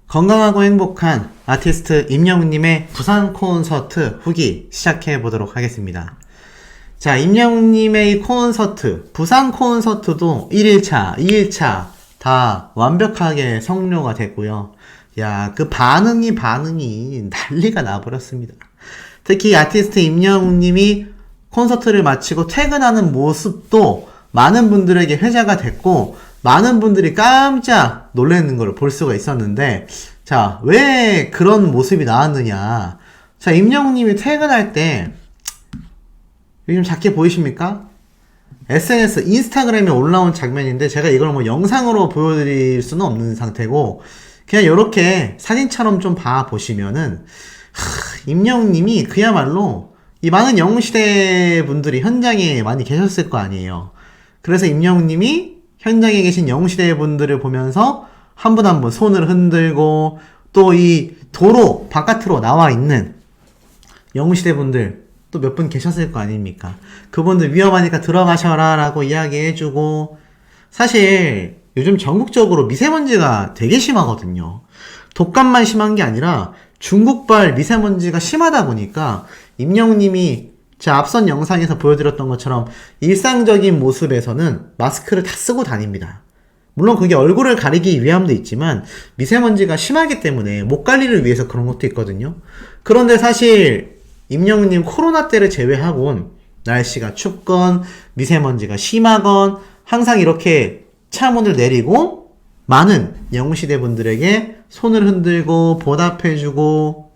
건강하고 행복한 아티스트 임영웅님의 부산 콘서트 후기 시작해 보도록 하겠습니다. 자, 임영웅님의 이 콘서트, 부산 콘서트도 1일차, 2일차 다 완벽하게 성료가 됐고요. 야, 그 반응이 난리가 나버렸습니다. 특히 아티스트 임영웅님이 콘서트를 마치고 퇴근하는 모습도 많은 분들에게 회자가 됐고, 많은 분들이 깜짝 놀라는 걸 볼 수가 있었는데, 자, 왜 그런 모습이 나왔느냐. 자, 임영웅님이 퇴근할 때, 요즘 작게 보이십니까? SNS, 인스타그램에 올라온 장면인데, 제가 이걸 뭐 영상으로 보여드릴 수는 없는 상태고, 그냥 이렇게 사진처럼 좀 봐보시면은, 임영웅님이 그야말로 이 많은 영웅시대 분들이 현장에 많이 계셨을 거 아니에요. 그래서 임영웅님이 현장에 계신 영웅시대 분들을 보면서 한 분 한 분 손을 흔들고, 또 이 도로 바깥으로 나와 있는 영웅시대 분들 또 몇 분 계셨을 거 아닙니까? 그분들 위험하니까 들어가셔라 라고 이야기해주고, 사실 요즘 전국적으로 미세먼지가 되게 심하거든요. 독감만 심한 게 아니라 중국발 미세먼지가 심하다 보니까 임영웅님이 제 앞선 영상에서 보여드렸던 것처럼 일상적인 모습에서는 마스크를 다 쓰고 다닙니다. 물론 그게 얼굴을 가리기 위함도 있지만 미세먼지가 심하기 때문에 목 관리를 위해서 그런 것도 있거든요. 그런데 사실 임영웅님 코로나 때를 제외하곤 날씨가 춥건 미세먼지가 심하건 항상 이렇게 차 문을 내리고 많은 영웅시대 분들에게 손을 흔들고 보답해주고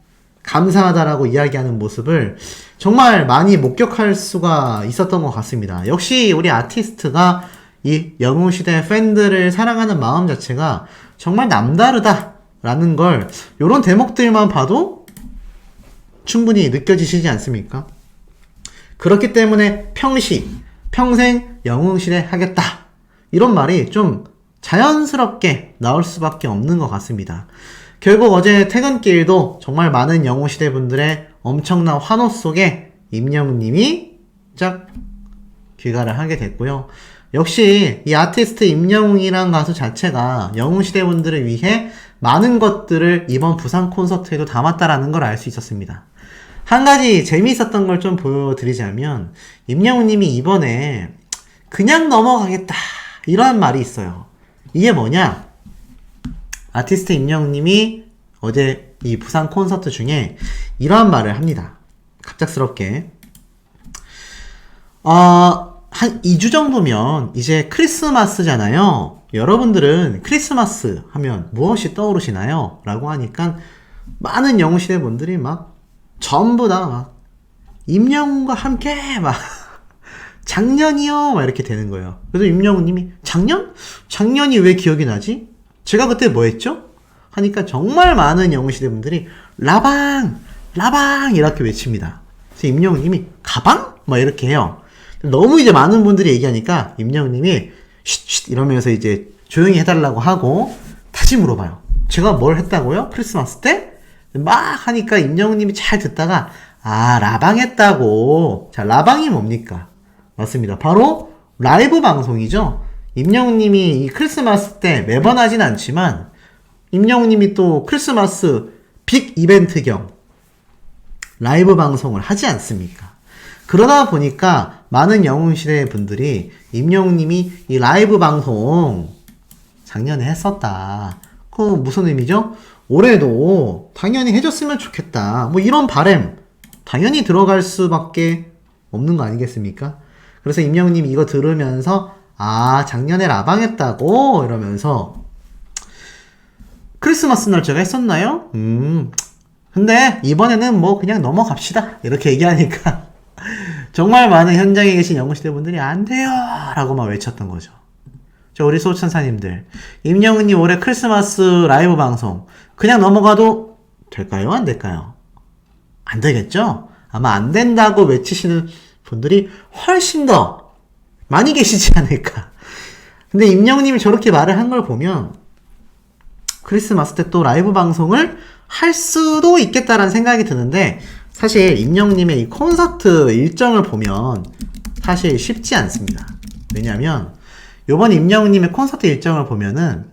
감사하다라고 이야기하는 모습을 정말 많이 목격할 수가 있었던 것 같습니다. 역시 우리 아티스트가 이 영웅시대 팬들을 사랑하는 마음 자체가 정말 남다르다라는 걸 요런 대목들만 봐도 충분히 느껴지시지 않습니까? 그렇기 때문에 평생 영웅시대 하겠다, 이런 말이 좀 자연스럽게 나올 수밖에 없는 것 같습니다. 결국 어제 퇴근길도 정말 많은 영웅시대 분들의 엄청난 환호 속에 임영웅님이 짝 귀가를 하게 됐고요. 역시 이 아티스트 임영웅이란 가수 자체가 영웅시대 분들을 위해 많은 것들을 이번 부산 콘서트에도 담았다라는 걸 알 수 있었습니다. 한 가지 재미있었던 걸 좀 보여드리자면, 임영웅님이 이번에 그냥 넘어가겠다 이런 말이 있어요. 이게 뭐냐? 아티스트 임영웅님이 어제 이 부산 콘서트 중에 이러한 말을 합니다. 갑작스럽게. 한 2주 정도면 이제 크리스마스잖아요. 여러분들은 크리스마스 하면 무엇이 떠오르시나요? 라고 하니까 많은 영웅시대 분들이 막 전부 다 막 임영웅과 함께 막 작년이요 막 이렇게 되는 거예요. 그래서 임영웅님이 작년? 작년이 왜 기억이 나지? 제가 그때 뭐 했죠? 하니까 정말 많은 영웅시대 분들이 라방 이렇게 외칩니다. 그래서 임영웅님이 가방? 막 이렇게 해요. 너무 이제 많은 분들이 얘기하니까 임영웅님이 쉿 이러면서 이제 조용히 해달라고 하고 다시 물어봐요. 제가 뭘 했다고요? 크리스마스 때? 막 하니까 임영웅님이 잘 듣다가 라방 했다고. 자, 라방이 뭡니까? 맞습니다. 바로 라이브 방송이죠. 임영웅님이 이 크리스마스 때 매번 하진 않지만 임영웅님이 또 크리스마스 빅 이벤트 겸 라이브 방송을 하지 않습니까? 그러다 보니까 많은 영웅시대 분들이 임영웅님이 이 라이브 방송 작년에 했었다, 그 무슨 의미죠? 올해도 당연히 해줬으면 좋겠다, 뭐 이런 바람 당연히 들어갈 수밖에 없는 거 아니겠습니까? 그래서 임영웅님이 이거 들으면서 작년에 라방했다고 이러면서 크리스마스 날 제가 했었나요? 근데 이번에는 뭐 그냥 넘어갑시다 이렇게 얘기하니까 정말 많은 현장에 계신 영웅시대 분들이 안 돼요 라고 막 외쳤던 거죠. 저 우리 소천사님들, 임영웅님 올해 크리스마스 라이브 방송 그냥 넘어가도 될까요? 안 될까요? 안 되겠죠? 아마 안 된다고 외치시는 분들이 훨씬 더 많이 계시지 않을까. 근데 임영웅님이 저렇게 말을 한 걸 보면 크리스마스 때 또 라이브 방송을 할 수도 있겠다라는 생각이 드는데, 사실 임영웅님의 이 콘서트 일정을 보면 사실 쉽지 않습니다. 왜냐면 요번 임영웅님의 콘서트 일정을 보면은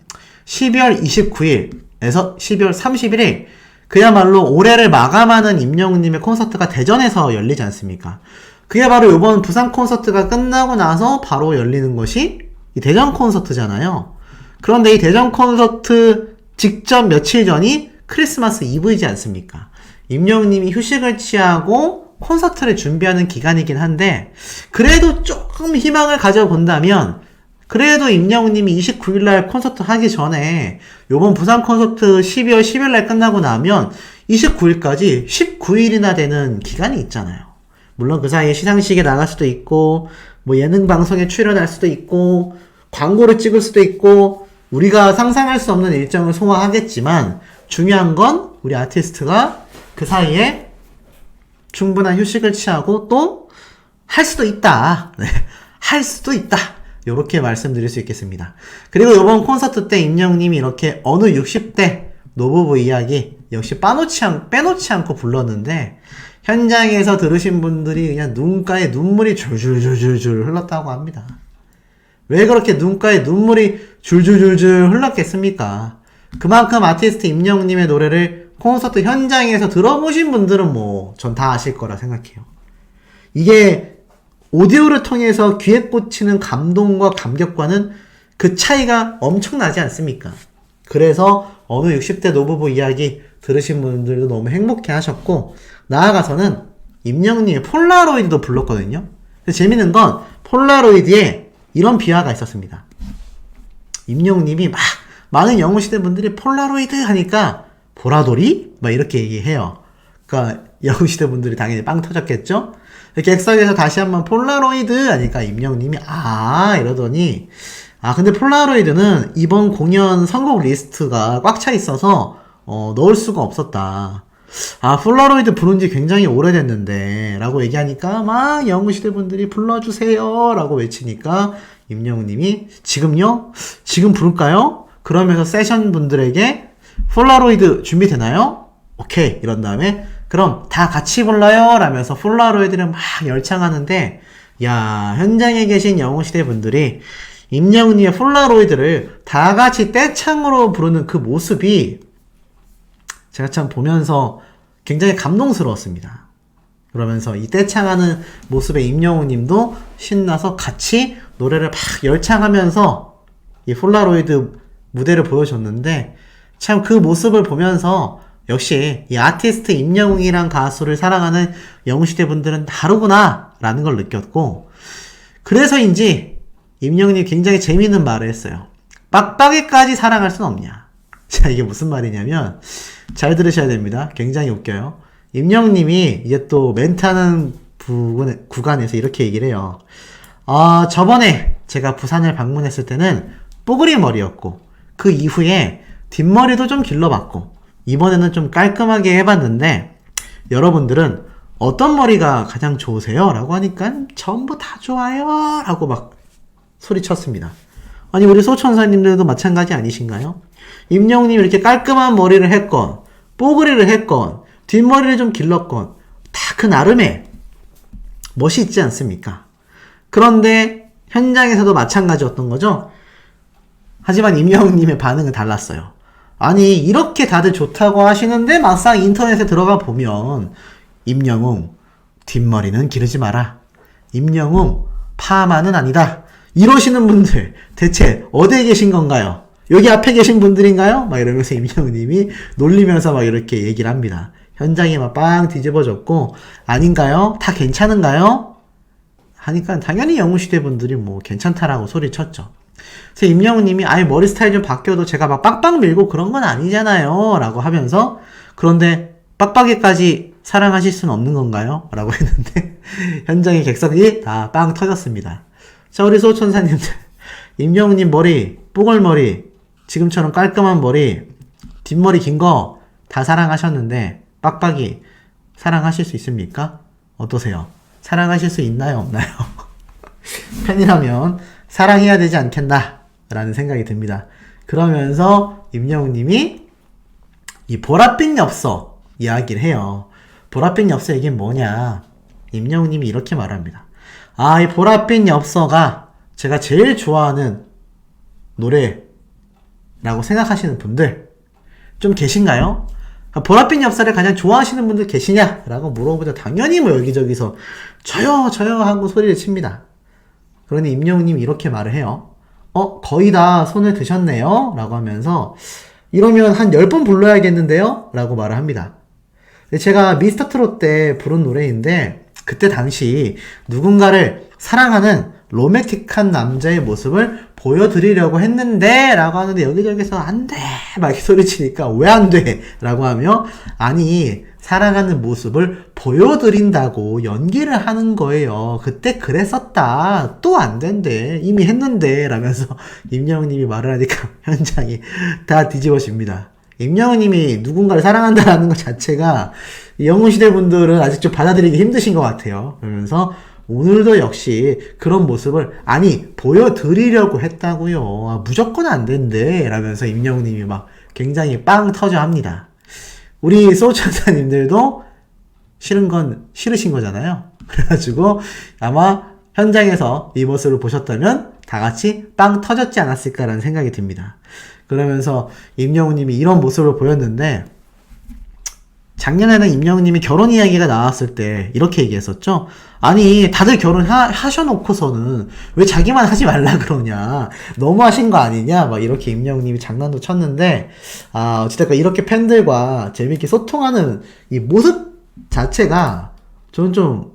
12월 29일 12월 31일 그야말로 올해를 마감하는 임영웅님의 콘서트가 대전에서 열리지 않습니까? 그게 바로 이번 부산 콘서트가 끝나고 나서 바로 열리는 것이 이 대전 콘서트잖아요. 그런데 이 대전 콘서트 직전 며칠 전이 크리스마스 이브이지 않습니까? 임영웅님이 휴식을 취하고 콘서트를 준비하는 기간이긴 한데 그래도 조금 희망을 가져본다면 그래도 임영웅님이 29일날 콘서트 하기 전에 요번 부산 콘서트 12월 10일날 끝나고 나면 29일까지 19일이나 되는 기간이 있잖아요. 물론 그 사이에 시상식에 나갈 수도 있고 뭐 예능 방송에 출연할 수도 있고 광고를 찍을 수도 있고 우리가 상상할 수 없는 일정을 소화하겠지만 중요한 건 우리 아티스트가 그 사이에 충분한 휴식을 취하고 또 할 수도 있다. 네, 할 수도 있다. 요렇게 말씀드릴 수 있겠습니다. 그리고 이번 콘서트 때 임영웅님이 이렇게 어느 60대 노부부 이야기 역시 빼놓지 않고 불렀는데 현장에서 들으신 분들이 그냥 눈가에 눈물이 줄줄줄줄줄 흘렀다고 합니다. 왜 그렇게 눈가에 눈물이 줄줄줄줄 흘렀겠습니까? 그만큼 아티스트 임영웅님의 노래를 콘서트 현장에서 들어보신 분들은 뭐 전 다 아실 거라 생각해요. 이게 오디오를 통해서 귀에 꽂히는 감동과 감격과는 그 차이가 엄청나지 않습니까? 그래서 어느 60대 노부부 이야기 들으신 분들도 너무 행복해 하셨고 나아가서는 임영웅님의 폴라로이드도 불렀거든요. 재밌는 건 폴라로이드에 이런 비화가 있었습니다. 임영웅님이 막 많은 영웅시대 분들이 폴라로이드 하니까 보라돌이? 막 이렇게 얘기해요. 그러니까 영웅시대 분들이 당연히 빵 터졌겠죠? 객석에서 다시 한번 폴라로이드 하니까 임영웅님이 이러더니 근데 폴라로이드는 이번 공연 선곡 리스트가 꽉 차 있어서 넣을 수가 없었다. 폴라로이드 부른 지 굉장히 오래됐는데 라고 얘기하니까 막 영웅시대 분들이 불러주세요 라고 외치니까 임영웅님이 지금요? 지금 부를까요? 그러면서 세션 분들에게 폴라로이드 준비되나요? 오케이 이런 다음에 그럼 다 같이 불러요 라면서 폴라로이드를 막 열창하는데 야 현장에 계신 영웅시대 분들이 임영웅님의 폴라로이드를 다 같이 떼창으로 부르는 그 모습이 제가 참 보면서 굉장히 감동스러웠습니다. 그러면서 이 떼창하는 모습에 임영웅님도 신나서 같이 노래를 막 열창하면서 이 폴라로이드 무대를 보여줬는데 참 그 모습을 보면서 역시 이 아티스트 임영웅이란 가수를 사랑하는 영웅시대 분들은 다르구나 라는 걸 느꼈고 그래서인지 임영웅이 굉장히 재미있는 말을 했어요. 빡빡이까지 사랑할 순 없냐. 자 이게 무슨 말이냐면 잘 들으셔야 됩니다. 굉장히 웃겨요. 임영웅님이 이제 또 멘트하는 구간에서 이렇게 얘기를 해요. 저번에 제가 부산을 방문했을 때는 뽀글이 머리였고 그 이후에 뒷머리도 좀 길러봤고 이번에는 좀 깔끔하게 해봤는데 여러분들은 어떤 머리가 가장 좋으세요? 라고 하니까 전부 다 좋아요 라고 막 소리쳤습니다. 아니 우리 소천사님들도 마찬가지 아니신가요? 임영웅님이 이렇게 깔끔한 머리를 했건 뽀글이를 했건 뒷머리를 좀 길렀건 다 그 나름의 멋이 있지 않습니까? 그런데 현장에서도 마찬가지였던 거죠. 하지만 임영웅님의 반응은 달랐어요. 아니 이렇게 다들 좋다고 하시는데 막상 인터넷에 들어가 보면 임영웅 뒷머리는 기르지 마라. 임영웅 파마는 아니다. 이러시는 분들 대체 어디에 계신 건가요? 여기 앞에 계신 분들인가요? 막 이러면서 임영웅님이 놀리면서 막 이렇게 얘기를 합니다. 현장이 막 빵 뒤집어졌고 아닌가요? 다 괜찮은가요? 하니까 당연히 영웅시대 분들이 뭐 괜찮다라고 소리쳤죠. 그래서 임영웅님이 아예 머리 스타일 좀 바뀌어도 제가 막 빡빡 밀고 그런 건 아니잖아요 라고 하면서 그런데 빡빡이까지 사랑하실 수는 없는 건가요? 라고 했는데 현장의 객석이 다 빵 터졌습니다. 자 우리 소천사님들 임영웅님 머리 뽀글머리 지금처럼 깔끔한 머리 뒷머리 긴 거 다 사랑하셨는데 빡빡이 사랑하실 수 있습니까? 어떠세요? 사랑하실 수 있나요? 없나요? 팬이라면 사랑해야 되지 않겠나 라는 생각이 듭니다. 그러면서 임영웅님이 이 보랏빛 엽서 이야기를 해요. 보랏빛 엽서 이게 뭐냐 임영웅님이 이렇게 말합니다. 이 보랏빛 엽서가 제가 제일 좋아하는 노래라고 생각하시는 분들 좀 계신가요? 보랏빛 엽사를 가장 좋아하시는 분들 계시냐? 라고 물어보자 당연히 뭐 여기저기서 저요 하고 소리를 칩니다. 그러니 임영웅님이 이렇게 말을 해요. 거의 다 손을 드셨네요? 라고 하면서 이러면 한 10번 불러야겠는데요? 라고 말을 합니다. 제가 미스터트롯 때 부른 노래인데 그때 당시 누군가를 사랑하는 로맨틱한 남자의 모습을 보여드리려고 했는데 라고 하는데 여기저기서 안돼 막 이렇게 소리치니까 왜 안돼 라고 하며 아니 사랑하는 모습을 보여드린다고 연기를 하는 거예요. 그때 그랬었다. 또 안 된대. 이미 했는데 라면서 임영웅님이 말을 하니까 현장이 다 뒤집어집니다. 임영웅님이 누군가를 사랑한다라는 것 자체가 영웅시대 분들은 아직 좀 받아들이기 힘드신 것 같아요. 그러면서 오늘도 역시 그런 모습을 보여드리려고 했다고요. 무조건 안 된대 라면서 임영웅님이 막 굉장히 빵 터져 합니다. 우리 소천사님들도 싫은 건 싫으신 거잖아요. 그래가지고 아마 현장에서 이 모습을 보셨다면 다 같이 빵 터졌지 않았을까라는 생각이 듭니다. 그러면서 임영웅님이 이런 모습을 보였는데 작년에는 임영웅님이 결혼 이야기가 나왔을 때 이렇게 얘기했었죠. 아니 다들 결혼하셔놓고서는 왜 자기만 하지 말라 그러냐, 너무하신 거 아니냐, 막 이렇게 임영웅님이 장난도 쳤는데 어찌됐건 이렇게 팬들과 재밌게 소통하는 이 모습 자체가 저는 좀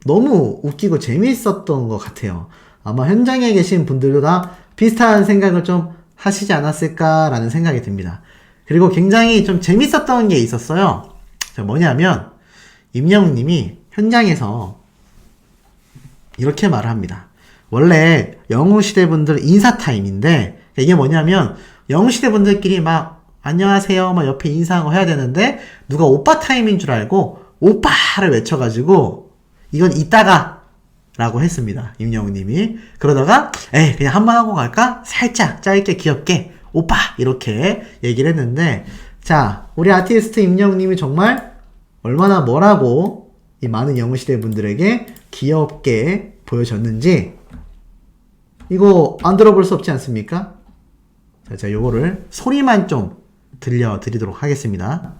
너무 웃기고 재미있었던 것 같아요. 아마 현장에 계신 분들도 다 비슷한 생각을 좀 하시지 않았을까라는 생각이 듭니다. 그리고 굉장히 좀 재밌었던 게 있었어요. 뭐냐면 임영웅님이 현장에서 이렇게 말을 합니다. 원래 영웅시대 분들 인사 타임인데 이게 뭐냐면 영웅시대 분들끼리 막 안녕하세요 막 옆에 인사하고 해야 되는데 누가 오빠 타임인 줄 알고 오빠를 외쳐가지고 이건 이따가 라고 했습니다. 임영웅님이. 그러다가 그냥 한번 하고 갈까? 살짝 짧게 귀엽게 오빠 이렇게 얘기를 했는데 자 우리 아티스트 임영웅님이 정말 얼마나 뭐라고 이 많은 영웅시대 분들에게 귀엽게 보여줬는지 이거 안 들어볼 수 없지 않습니까? 자 요거를 소리만 좀 들려드리도록 하겠습니다.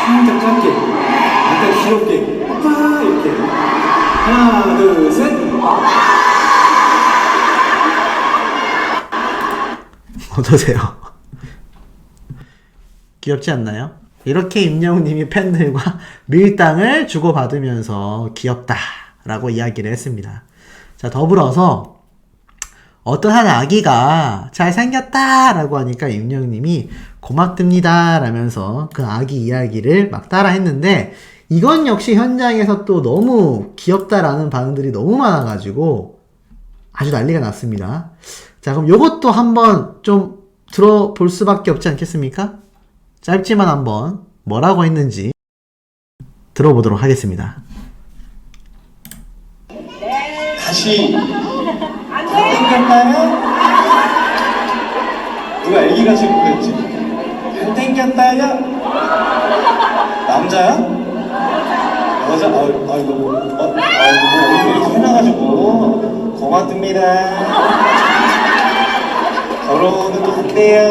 살짝 짧게, 약간 귀엽게, 오빠 이렇게 하나, 둘, 셋. 어떠세요? 귀엽지 않나요? 이렇게 임영웅님이 팬들과 밀당을 주고받으면서 귀엽다라고 이야기를 했습니다. 자 더불어서 어떤 한 아기가 잘생겼다라고 하니까 임영웅님이 고맙습니다 라면서 그 아기 이야기를 막 따라 했는데 이건 역시 현장에서 또 너무 귀엽다라는 반응들이 너무 많아가지고 아주 난리가 났습니다. 자 그럼 요것도 한번 좀 들어볼 수밖에 없지 않겠습니까? 짧지만 한번 뭐라고 했는지 들어보도록 하겠습니다. 다시 땡겼다요? 누가 애기가 지금 그랬지? 안 땡겼다요? 남자야? 여자? 이거 뭐 이렇게 해놔가지고 고맙습니다. 결혼은 또 한대요.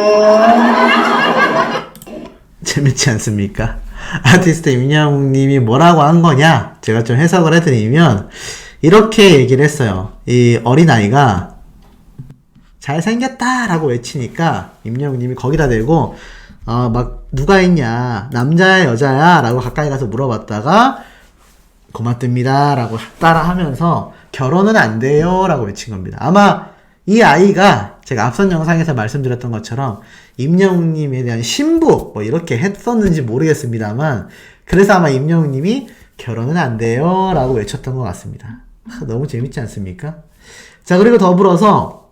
재밌지 않습니까? 아티스트 임영웅님이 뭐라고 한 거냐? 제가 좀 해석을 해드리면 이렇게 얘기를 했어요. 이 어린아이가 잘생겼다 라고 외치니까 임영웅님이 거기다 대고 막 누가 있냐, 남자야 여자야 라고 가까이 가서 물어봤다가 고맙습니다 라고 따라 하면서 결혼은 안 돼요 라고 외친 겁니다. 아마 이 아이가 제가 앞선 영상에서 말씀드렸던 것처럼 임영웅님에 대한 신부 뭐 이렇게 했었는지 모르겠습니다만 그래서 아마 임영웅님이 결혼은 안 돼요 라고 외쳤던 것 같습니다. 너무 재밌지 않습니까? 자 그리고 더불어서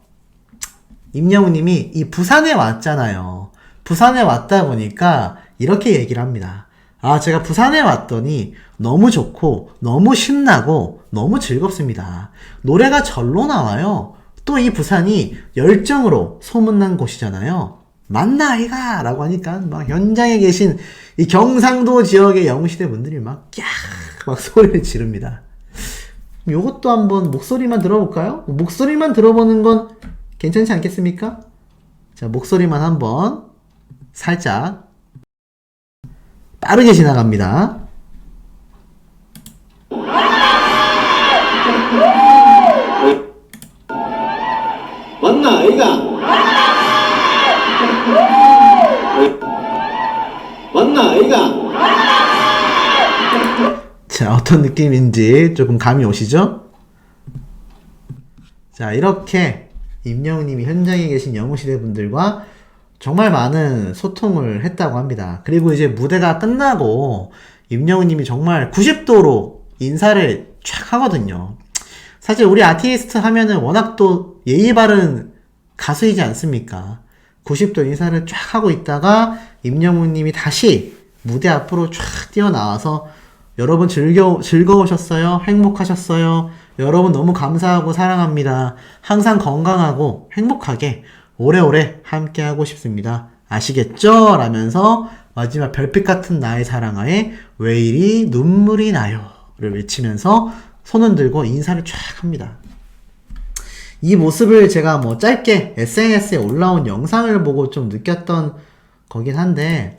임영웅님이 이 부산에 왔잖아요. 부산에 왔다 보니까 이렇게 얘기를 합니다. 제가 부산에 왔더니 너무 좋고 너무 신나고 너무 즐겁습니다. 노래가 절로 나와요. 또 이 부산이 열정으로 소문난 곳이잖아요. 맞나 아이가? 라고 하니까 막 현장에 계신 이 경상도 지역의 영웅시대 분들이 막 소리를 지릅니다. 요것도 한번 목소리만 들어볼까요? 목소리만 들어보는 건 괜찮지 않겠습니까? 자, 목소리만 한번 살짝 빠르게 지나갑니다. 맞나 아이가? 맞나 아이가? 자, 어떤 느낌인지 조금 감이 오시죠? 자, 이렇게 임영웅님이 현장에 계신 영웅시대 분들과 정말 많은 소통을 했다고 합니다. 그리고 이제 무대가 끝나고 임영웅님이 정말 90도로 인사를 쫙 하거든요. 사실 우리 아티스트 하면은 워낙 또 예의 바른 가수이지 않습니까? 90도 인사를 쫙 하고 있다가 임영웅님이 다시 무대 앞으로 쫙 뛰어나와서 여러분 즐거우셨어요? 행복하셨어요? 여러분 너무 감사하고 사랑합니다. 항상 건강하고 행복하게 오래오래 함께하고 싶습니다. 아시겠죠? 라면서 마지막 별빛 같은 나의 사랑하에 왜 이리 눈물이 나요? 를 외치면서 손을 들고 인사를 쫙 합니다. 이 모습을 제가 뭐 짧게 SNS에 올라온 영상을 보고 좀 느꼈던 거긴 한데,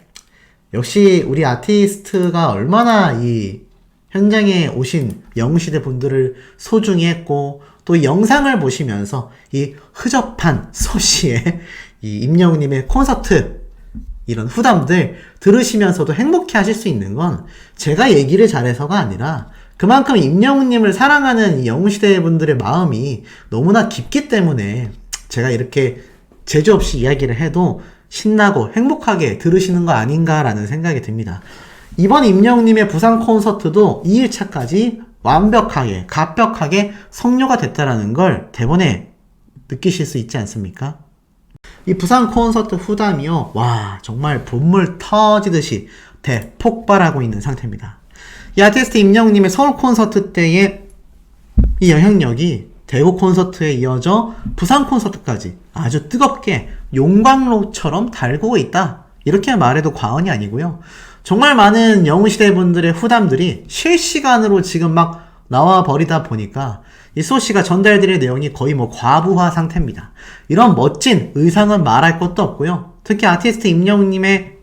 역시 우리 아티스트가 얼마나 이 현장에 오신 영웅시대 분들을 소중히 했고, 또 이 영상을 보시면서 이 흐접한 소시의 이 임영웅님의 콘서트 이런 후담들 들으시면서도 행복해 하실 수 있는 건 제가 얘기를 잘해서가 아니라 그만큼 임영웅님을 사랑하는 이 영웅시대 분들의 마음이 너무나 깊기 때문에 제가 이렇게 제주 없이 이야기를 해도 신나고 행복하게 들으시는 거 아닌가라는 생각이 듭니다. 이번 임영웅님의 부산 콘서트도 2일차까지 완벽하게, 갑벽하게 성료가 됐다라는 걸 대본에 느끼실 수 있지 않습니까? 이 부산 콘서트 후담이요, 와, 정말 본물 터지듯이 대폭발하고 있는 상태입니다. 이 아티스트 임영웅님의 서울 콘서트 때의 이 영향력이 대구 콘서트에 이어져 부산 콘서트까지 아주 뜨겁게 용광로처럼 달구고 있다. 이렇게 말해도 과언이 아니고요. 정말 많은 영웅시대 분들의 후담들이 실시간으로 지금 막 나와 버리다 보니까 이 소시가 전달드릴 내용이 거의 뭐 과부하 상태입니다. 이런 멋진 의상은 말할 것도 없고요. 특히 아티스트 임영웅님의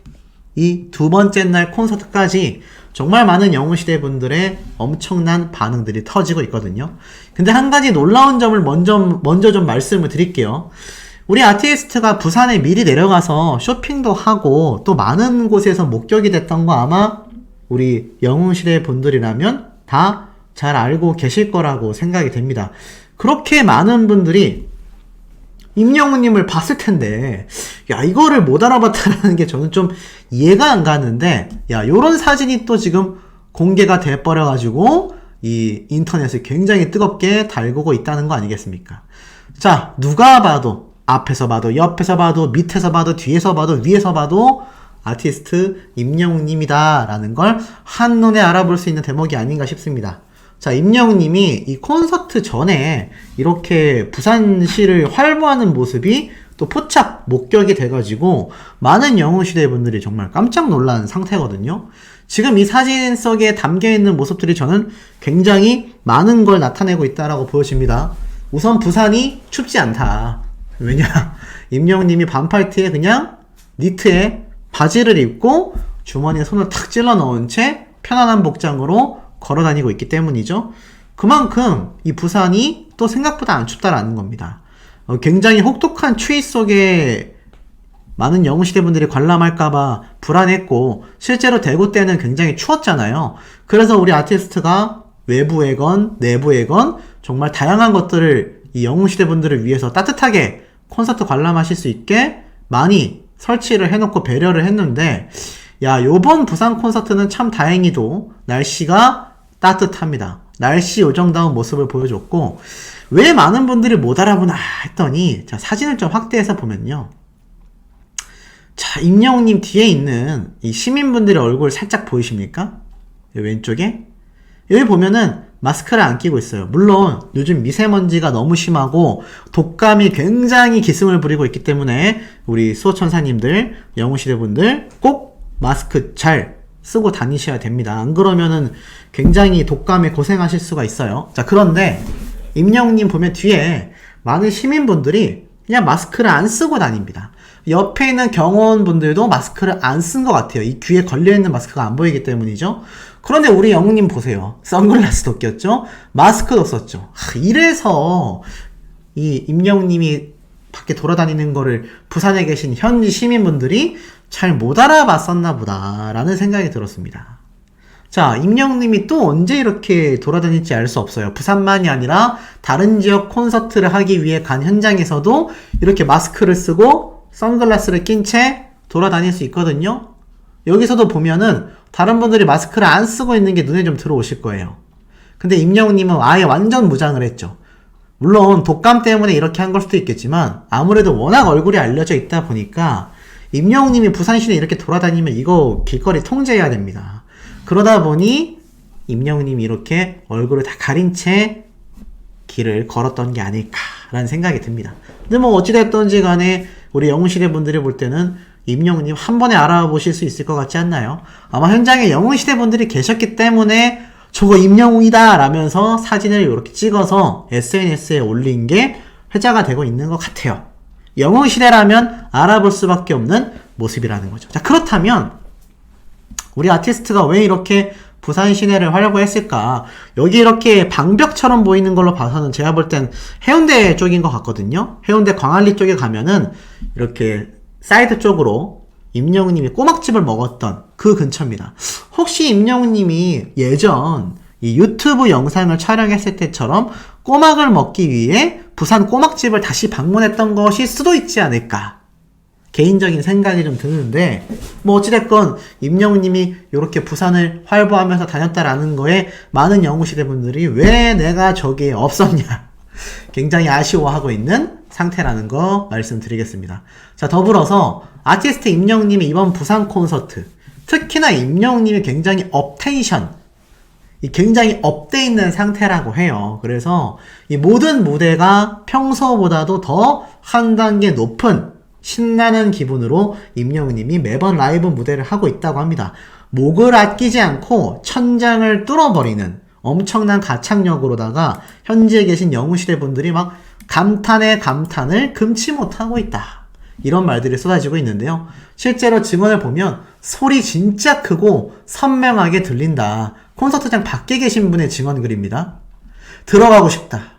이 두 번째 날 콘서트까지 정말 많은 영웅시대 분들의 엄청난 반응들이 터지고 있거든요. 근데 한 가지 놀라운 점을 먼저 좀 말씀을 드릴게요. 우리 아티스트가 부산에 미리 내려가서 쇼핑도 하고 또 많은 곳에서 목격이 됐던 거 아마 우리 영웅시대 분들이라면 다 잘 알고 계실 거라고 생각이 됩니다. 그렇게 많은 분들이 임영웅님을 봤을 텐데, 야, 이거를 못 알아봤다라는 게 저는 좀 이해가 안 가는데, 야, 요런 사진이 또 지금 공개가 돼버려가지고, 이 인터넷을 굉장히 뜨겁게 달구고 있다는 거 아니겠습니까? 자, 누가 봐도, 앞에서 봐도, 옆에서 봐도, 밑에서 봐도, 뒤에서 봐도, 위에서 봐도, 아티스트 임영웅님이다라는 걸 한눈에 알아볼 수 있는 대목이 아닌가 싶습니다. 자, 임영웅님이 이 콘서트 전에 이렇게 부산시를 활보하는 모습이 또 포착 목격이 돼가지고 많은 영웅시대 분들이 정말 깜짝 놀란 상태거든요. 지금 이 사진 속에 담겨있는 모습들이 저는 굉장히 많은 걸 나타내고 있다라고 보여집니다. 우선 부산이 춥지 않다. 왜냐, 임영웅님이 반팔티에 그냥 니트에 바지를 입고 주머니에 손을 탁 찔러 넣은 채 편안한 복장으로 걸어다니고 있기 때문이죠. 그만큼 이 부산이 또 생각보다 안 춥다라는 겁니다. 굉장히 혹독한 추위 속에 많은 영웅시대 분들이 관람할까봐 불안했고, 실제로 대구 때는 굉장히 추웠잖아요. 그래서 우리 아티스트가 외부에건 내부에건 정말 다양한 것들을 이 영웅시대 분들을 위해서 따뜻하게 콘서트 관람하실 수 있게 많이 설치를 해놓고 배려를 했는데, 야, 요번 부산 콘서트는 참 다행히도 날씨가 따뜻합니다. 날씨 요정다운 모습을 보여줬고, 왜 많은 분들이 못 알아보나 했더니, 자, 사진을 좀 확대해서 보면요. 자, 임영웅님 뒤에 있는 이 시민분들의 얼굴 살짝 보이십니까? 왼쪽에? 여기 보면은 마스크를 안 끼고 있어요. 물론 요즘 미세먼지가 너무 심하고 독감이 굉장히 기승을 부리고 있기 때문에 우리 수호천사님들, 영웅시대 분들 꼭 마스크 잘 쓰고 다니셔야 됩니다. 안 그러면은 굉장히 독감에 고생하실 수가 있어요. 자, 그런데 임영웅님 보면 뒤에 많은 시민분들이 그냥 마스크를 안 쓰고 다닙니다. 옆에 있는 경호원분들도 마스크를 안 쓴 것 같아요. 이 귀에 걸려있는 마스크가 안 보이기 때문이죠. 그런데 우리 영웅님 보세요. 선글라스도 꼈죠? 마스크도 썼죠. 이래서 이 임영웅님이 밖에 돌아다니는 거를 부산에 계신 현지 시민분들이 잘 못 알아봤었나 보다라는 생각이 들었습니다. 자, 임영웅님이 또 언제 이렇게 돌아다닐지 알 수 없어요. 부산만이 아니라 다른 지역 콘서트를 하기 위해 간 현장에서도 이렇게 마스크를 쓰고 선글라스를 낀 채 돌아다닐 수 있거든요. 여기서도 보면은 다른 분들이 마스크를 안 쓰고 있는 게 눈에 좀 들어오실 거예요. 근데 임영웅님은 아예 완전 무장을 했죠. 물론 독감 때문에 이렇게 한 걸 수도 있겠지만 아무래도 워낙 얼굴이 알려져 있다 보니까 임영웅님이 부산시내 이렇게 돌아다니면 이거 길거리 통제해야 됩니다. 그러다 보니 임영웅님이 이렇게 얼굴을 다 가린 채 길을 걸었던 게 아닐까라는 생각이 듭니다. 근데 뭐 어찌됐던지 간에 우리 영웅시대 분들이 볼 때는 임영웅님 한 번에 알아보실 수 있을 것 같지 않나요? 아마 현장에 영웅시대 분들이 계셨기 때문에 저거 임영웅이다 라면서 사진을 이렇게 찍어서 SNS에 올린 게 회자가 되고 있는 것 같아요. 영웅시대라면 알아볼 수밖에 없는 모습이라는 거죠. 자, 그렇다면 우리 아티스트가 왜 이렇게 부산 시내를 하려고 했을까? 여기 이렇게 방벽처럼 보이는 걸로 봐서는 제가 볼 땐 해운대 쪽인 것 같거든요. 해운대 광안리 쪽에 가면은 이렇게 사이드 쪽으로 임영웅님이 꼬막집을 먹었던 그 근처입니다. 혹시 임영웅님이 예전 이 유튜브 영상을 촬영했을 때처럼 꼬막을 먹기 위해 부산 꼬막집을 다시 방문했던 것일 수도 있지 않을까? 개인적인 생각이 좀 드는데 뭐 어찌됐건 임영웅님이 이렇게 부산을 활보하면서 다녔다라는 거에 많은 영웅시대 분들이 왜 내가 저기에 없었냐 굉장히 아쉬워하고 있는 상태라는 거 말씀드리겠습니다. 자, 더불어서 아티스트 임영웅님의 이번 부산 콘서트, 특히나 임영웅님이 굉장히 굉장히 업돼 있는 상태라고 해요. 그래서 이 모든 무대가 평소보다도 더 한 단계 높은 신나는 기분으로 임영웅님이 매번 라이브 무대를 하고 있다고 합니다. 목을 아끼지 않고 천장을 뚫어버리는 엄청난 가창력으로다가 현지에 계신 영웅시대 분들이 막 감탄에 감탄을 금치 못하고 있다. 이런 말들이 쏟아지고 있는데요. 실제로 증언을 보면 소리 진짜 크고 선명하게 들린다. 콘서트장 밖에 계신 분의 증언 글입니다. 들어가고 싶다.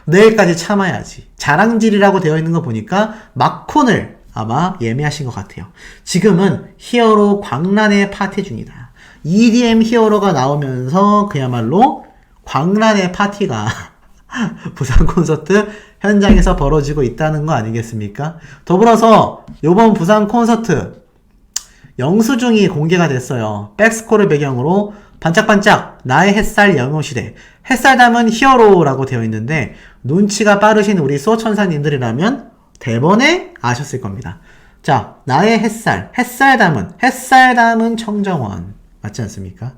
내일까지 참아야지. 자랑질이라고 되어 있는 거 보니까 막콘을 아마 예매하신 것 같아요. 지금은 히어로 광란의 파티 중이다. EDM 히어로가 나오면서 그야말로 광란의 파티가 부산 콘서트 현장에서 벌어지고 있다는 거 아니겠습니까? 더불어서 요번 부산 콘서트 영수증이 공개가 됐어요. 백스코를 배경으로 반짝반짝 나의 햇살 영웅시대 햇살 담은 히어로라고 되어 있는데 눈치가 빠르신 우리 수호천사님들이라면 대번에 아셨을 겁니다. 자, 나의 햇살 햇살 담은 청정원 맞지 않습니까?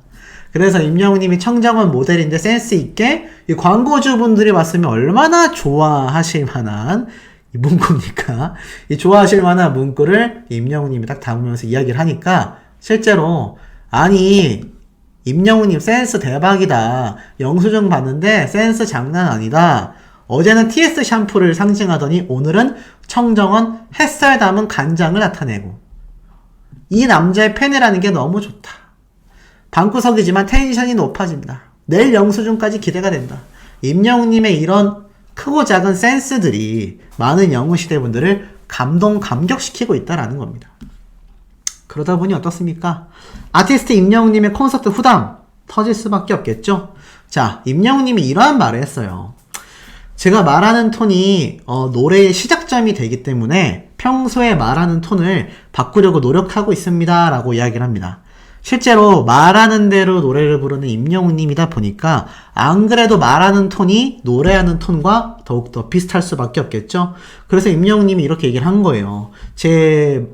그래서 임영웅님이 청정원 모델인데 센스 있게 이 광고주분들이 봤으면 얼마나 좋아하실 만한 이 문구입니까? 이 좋아하실 만한 문구를 임영웅님이 딱 담으면서 이야기를 하니까 실제로 아니 임영웅님 센스 대박이다. 영수증 봤는데 센스 장난 아니다. 어제는 TS 샴푸를 상징하더니 오늘은 청정원 햇살 담은 간장을 나타내고 이 남자의 팬이라는 게 너무 좋다. 방구석이지만 텐션이 높아진다. 내일 영수증까지 기대가 된다. 임영웅님의 이런 크고 작은 센스들이 많은 영웅시대 분들을 감격시키고 있다라는 겁니다. 그러다 보니 어떻습니까? 아티스트 임영웅님의 콘서트 후담 터질 수밖에 없겠죠? 자, 임영웅님이 이러한 말을 했어요. 제가 말하는 톤이 노래의 시작점이 되기 때문에 평소에 말하는 톤을 바꾸려고 노력하고 있습니다 라고 이야기를 합니다. 실제로 말하는 대로 노래를 부르는 임영웅님이다 보니까 안 그래도 말하는 톤이 노래하는 톤과 더욱더 비슷할 수밖에 없겠죠. 그래서 임영웅님이 이렇게 얘기를 한 거예요. 제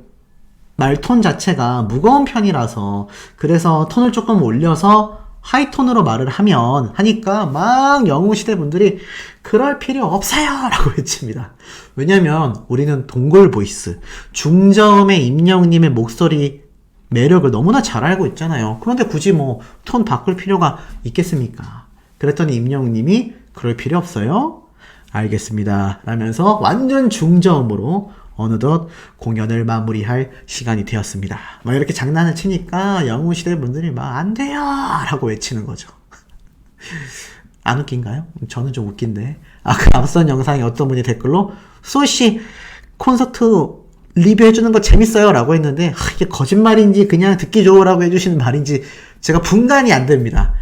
말톤 자체가 무거운 편이라서 그래서 톤을 조금 올려서 하이톤으로 말을 하니까 막 영웅시대 분들이 그럴 필요 없어요 라고 외칩니다. 왜냐면 우리는 동굴 보이스 중저음의 임영웅님의 목소리 매력을 너무나 잘 알고 있잖아요. 그런데 굳이 뭐 톤 바꿀 필요가 있겠습니까? 그랬더니 임영웅님이 그럴 필요 없어요. 알겠습니다. 라면서 완전 중저음으로 어느덧 공연을 마무리할 시간이 되었습니다. 막 이렇게 장난을 치니까 영웅시대 분들이 막 안 돼요! 라고 외치는 거죠. 안 웃긴가요? 저는 좀 웃긴데. 그 앞선 영상에 어떤 분이 댓글로 소씨 콘서트 리뷰해주는 거 재밌어요 라고 했는데 이게 거짓말인지 그냥 듣기 좋으라고 해주시는 말인지 제가 분간이 안 됩니다.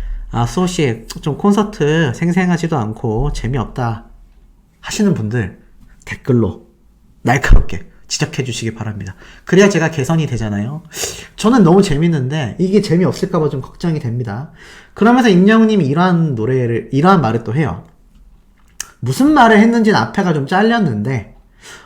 소씨 좀 콘서트 생생하지도 않고 재미없다 하시는 분들 댓글로 날카롭게 지적해 주시기 바랍니다. 그래야 제가 개선이 되잖아요. 저는 너무 재밌는데 이게 재미없을까봐 좀 걱정이 됩니다. 그러면서 임영웅님이 이러한 말을 또 해요. 무슨 말을 했는지는 앞에가 좀 잘렸는데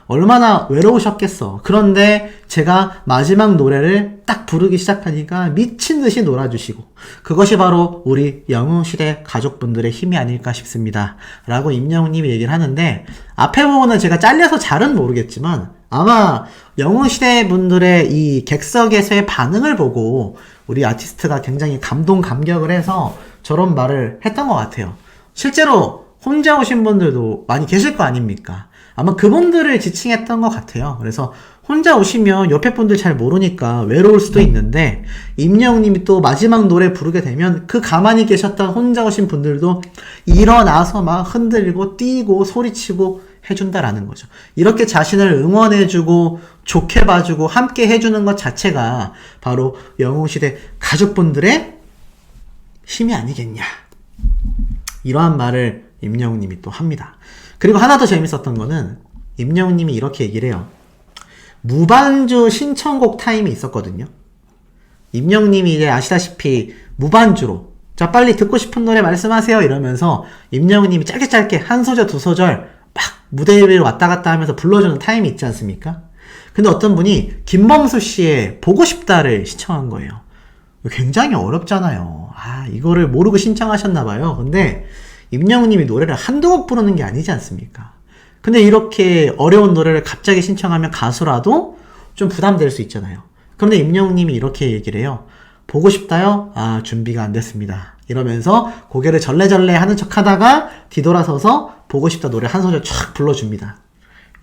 얼마나 외로우셨겠어. 그런데 제가 마지막 노래를 딱 부르기 시작하니까 미친 듯이 놀아주시고 그것이 바로 우리 영웅시대 가족분들의 힘이 아닐까 싶습니다. 라고 임영웅님이 얘기를 하는데 앞에 부분은 제가 잘려서 잘은 모르겠지만 아마 영웅시대 분들의 이 객석에서의 반응을 보고 우리 아티스트가 굉장히 감동감격을 해서 저런 말을 했던 것 같아요. 실제로 혼자 오신 분들도 많이 계실 거 아닙니까? 아마 그분들을 지칭했던 것 같아요. 그래서 혼자 오시면 옆에 분들 잘 모르니까 외로울 수도 있는데 임영웅님이 또 마지막 노래 부르게 되면 그 가만히 계셨던 혼자 오신 분들도 일어나서 막 흔들고 뛰고 소리치고 해준다라는 거죠. 이렇게 자신을 응원해주고 좋게 봐주고 함께 해주는 것 자체가 바로 영웅시대 가족분들의 힘이 아니겠냐. 이러한 말을 임영웅님이 또 합니다. 그리고 하나 더 재밌었던 거는 임영웅님이 이렇게 얘기를 해요. 무반주 신청곡 타임이 있었거든요. 임영웅님이 이제 아시다시피 무반주로 자 빨리 듣고 싶은 노래 말씀하세요 이러면서 임영웅님이 짧게 한 소절 두 소절 막 무대 위로 왔다 갔다 하면서 불러주는 타임이 있지 않습니까? 근데 어떤 분이 김범수 씨의 보고 싶다를 신청한 거예요. 굉장히 어렵잖아요. 이거를 모르고 신청하셨나봐요. 근데 임영웅님이 노래를 한두 곡 부르는 게 아니지 않습니까? 근데 이렇게 어려운 노래를 갑자기 신청하면 가수라도 좀 부담될 수 있잖아요. 그런데 임영웅님이 이렇게 얘기를 해요. 보고 싶다요? 준비가 안 됐습니다. 이러면서 고개를 절레절레 하는 척 하다가 뒤돌아서서 보고 싶다 노래 한 소절 쫙 불러줍니다.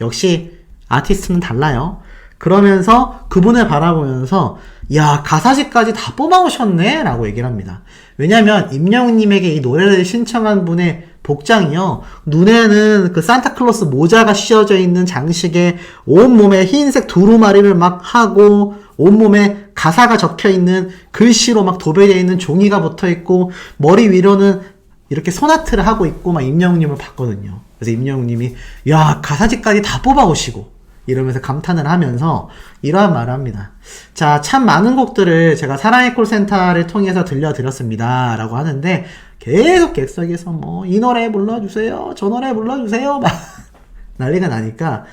역시 아티스트는 달라요. 그러면서 그분을 바라보면서 야 가사지까지 다 뽑아오셨네 라고 얘기를 합니다. 왜냐면 임영웅님에게 이 노래를 신청한 분의 복장이요 눈에는 그 산타클로스 모자가 씌워져 있는 장식에 온몸에 흰색 두루마리를 막 하고 온몸에 가사가 적혀있는 글씨로 막 도배되어 있는 종이가 붙어있고 머리 위로는 이렇게 소나트를 하고 있고 막 임영웅님을 봤거든요. 그래서 임영웅님이 야 가사지까지 다 뽑아오시고 이러면서 감탄을 하면서 이러한 말을 합니다. 자, 참 많은 곡들을 제가 사랑의 콜센터를 통해서 들려드렸습니다. 라고 하는데 계속 객석에서 뭐 이 노래 불러주세요. 저 노래 불러주세요. 막 난리가 나니까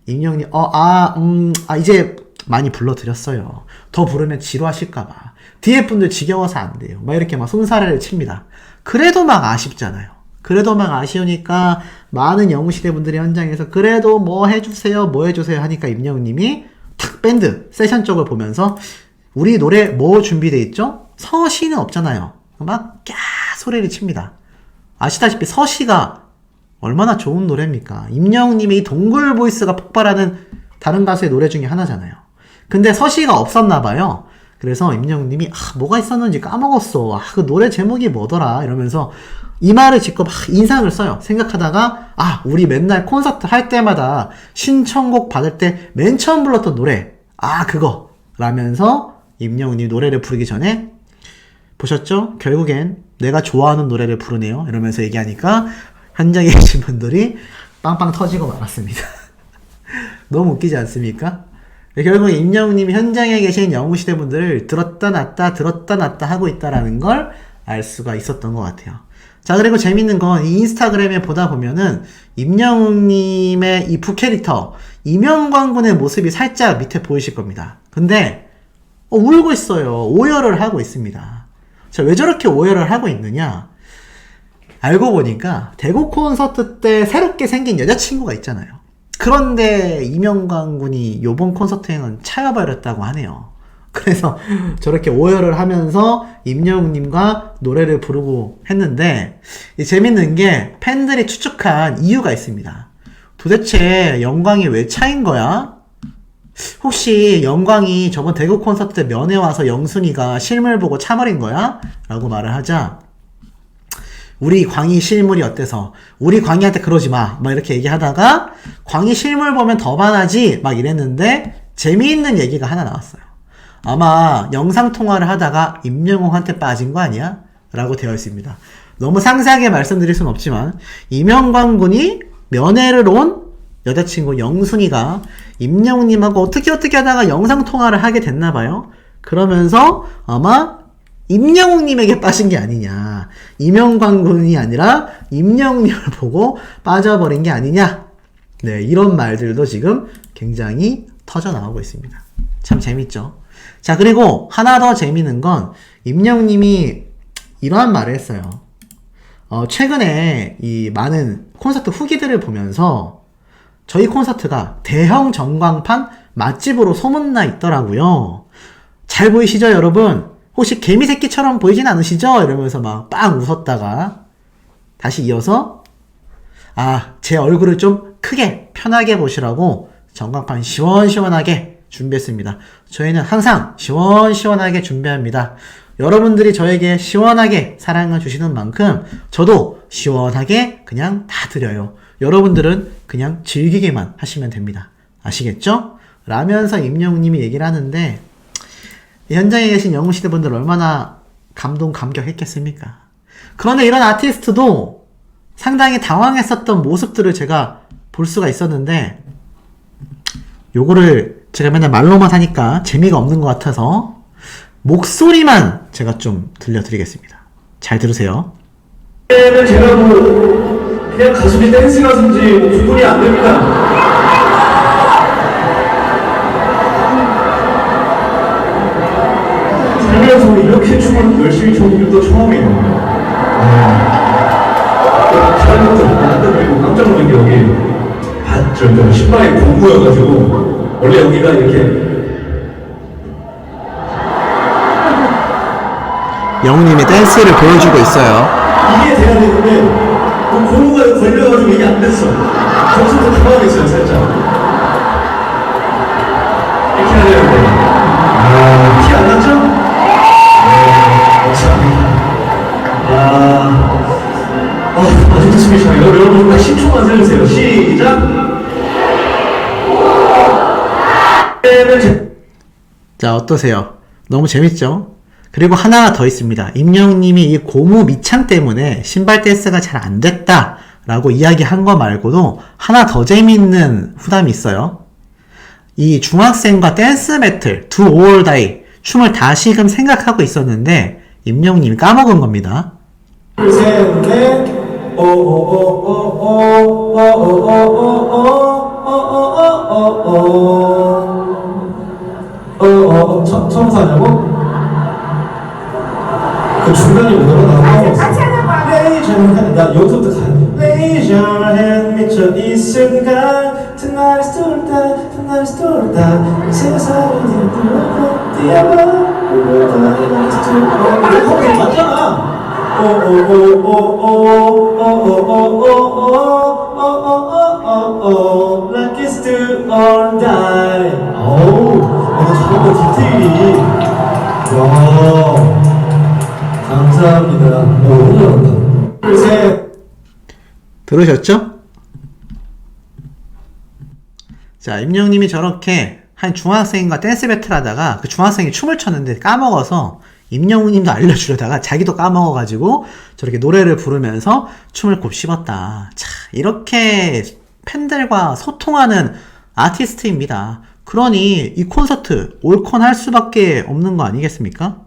임영웅님 이제 많이 불러드렸어요. 더 부르면 지루하실까봐. 뒤에 분들 지겨워서 안 돼요. 막 이렇게 막 손사래를 칩니다. 그래도 막 아쉽잖아요. 그래도 막 아쉬우니까 많은 영웅시대 분들이 현장에서 그래도 뭐 해주세요 하니까 임영웅님이 탁 밴드 세션 쪽을 보면서 우리 노래 뭐 준비돼 있죠? 서시는 없잖아요. 막 소리를 칩니다. 아시다시피 서시가 얼마나 좋은 노래입니까? 임영웅님의 이 동굴 보이스가 폭발하는 다른 가수의 노래 중에 하나잖아요. 근데 서시가 없었나봐요. 그래서 임영웅님이 뭐가 있었는지 까먹었어. 그 노래 제목이 뭐더라 이러면서 이 말을 짚고 막 인상을 써요. 생각하다가 우리 맨날 콘서트 할 때마다 신청곡 받을 때 맨 처음 불렀던 노래 그거 라면서 임영웅이 노래를 부르기 전에 보셨죠? 결국엔 내가 좋아하는 노래를 부르네요 이러면서 얘기하니까 현장에 계신 분들이 빵빵 터지고 말았습니다. 너무 웃기지 않습니까? 결국 임영웅님이 현장에 계신 영웅시대 분들을 들었다 놨다 하고 있다라는 걸 알 수가 있었던 것 같아요. 자, 그리고 재밌는 건 이 인스타그램에 보다 보면은 임영웅님의 이 부캐릭터 이명광군의 모습이 살짝 밑에 보이실 겁니다. 근데 울고 있어요. 오열을 하고 있습니다. 자, 왜 저렇게 오열을 하고 있느냐? 알고 보니까 대구 콘서트 때 새롭게 생긴 여자친구가 있잖아요. 그런데 이명광군이 요번 콘서트에는 차여버렸다고 하네요. 그래서 저렇게 오열을 하면서 임영웅님과 노래를 부르고 했는데, 이 재밌는 게 팬들이 추측한 이유가 있습니다. 도대체 영광이 왜 차인 거야? 혹시 영광이 저번 대구 콘서트 때 면회 와서 영순이가 실물 보고 참을인 거야? 라고 말을 하자, 우리 광희 실물이 어때서 우리 광희한테 그러지 마 막 이렇게 얘기하다가 광희 실물 보면 더 반하지 막 이랬는데, 재미있는 얘기가 하나 나왔어요. 아마 영상통화를 하다가 임영웅한테 빠진 거 아니야? 라고 되어 있습니다. 너무 상세하게 말씀드릴 순 없지만, 이명광 군이 면회를 온 여자친구 영순이가 임영웅님하고 어떻게 하다가 영상통화를 하게 됐나봐요. 그러면서 아마 임영웅님에게 빠진 게 아니냐, 이명광 군이 아니라 임영웅님을 보고 빠져버린 게 아니냐, 네, 이런 말들도 지금 굉장히 터져 나오고 있습니다. 참 재밌죠. 자, 그리고 하나 더 재미있는 건 임영웅님이 이러한 말을 했어요. 최근에 이 많은 콘서트 후기들을 보면서 저희 콘서트가 대형 전광판 맛집으로 소문나 있더라고요. 잘 보이시죠, 여러분? 혹시 개미새끼처럼 보이진 않으시죠? 이러면서 막 빵 웃었다가 다시 이어서, 제 얼굴을 좀 크게 편하게 보시라고 전광판 시원시원하게 준비했습니다. 저희는 항상 시원시원하게 준비합니다. 여러분들이 저에게 시원하게 사랑을 주시는 만큼 저도 시원하게 그냥 다 드려요. 여러분들은 그냥 즐기기만 하시면 됩니다. 아시겠죠? 라면서 임영웅님이 얘기를 하는데, 현장에 계신 영웅시대 분들 얼마나 감격했겠습니까? 그런데 이런 아티스트도 상당히 당황했었던 모습들을 제가 볼 수가 있었는데, 요거를 제가 맨날 말로만 하니까 재미가 없는 것 같아서 목소리만 제가 좀 들려드리겠습니다. 잘 들으세요. 제가 그냥 가수지 댄스 가수인지 구분이 안 됩니다. 살면서 이렇게 춤을 열심히 춰본 것도 처음이에요. 잘하는 것도 그리고 깜짝 놀란 게 여기 저 신발이 공구여가지고 원래 여기가 이렇게 영웅님이 댄스를 보여주고 있어요. 이게 돼야 되는데 고무가 걸려가지고 이게 안 됐어. 저부터 당황했어요, 살짝. 이렇게 해야 되는데 티 안 났죠? 아직도 숨이 차요. 여러분 딱 10초만 세주세요. 시작! 자, 어떠세요? 너무 재밌죠? 그리고 하나 더 있습니다. 임영웅님이 이 고무 밑창 때문에 신발 댄스가 잘 안 됐다 라고 이야기한 거 말고도 하나 더 재미있는 후담이 있어요. 이 중학생과 댄스 배틀 Do or Die 춤을 다시금 생각하고 있었는데 임영웅님이 까먹은 겁니다. 둘, 셋, 넷. 처음 사냐고? 그 중간이 뭐더라? 나 까먹었어. 나 여기서부터 가야 돼. Raise your hand, 미쳐 이 순간 Tonight's 돌다, tonight's 돌다 세상을 뒤돌다 뛰어봐 거기 맞잖아. Like it's do or die. 이거 정말 디테일이. 와, 감사합니다. 너무 잘한다. 둘, 셋. 들으셨죠? 자, 임영웅님이 저렇게 한 중학생과 댄스 배틀 하다가 그 중학생이 춤을 췄는데 까먹어서 임영웅님도 알려주려다가 자기도 까먹어가지고 저렇게 노래를 부르면서 춤을 곱씹었다. 자, 이렇게 팬들과 소통하는 아티스트입니다. 그러니 이 콘서트 올콘 할 수밖에 없는 거 아니겠습니까?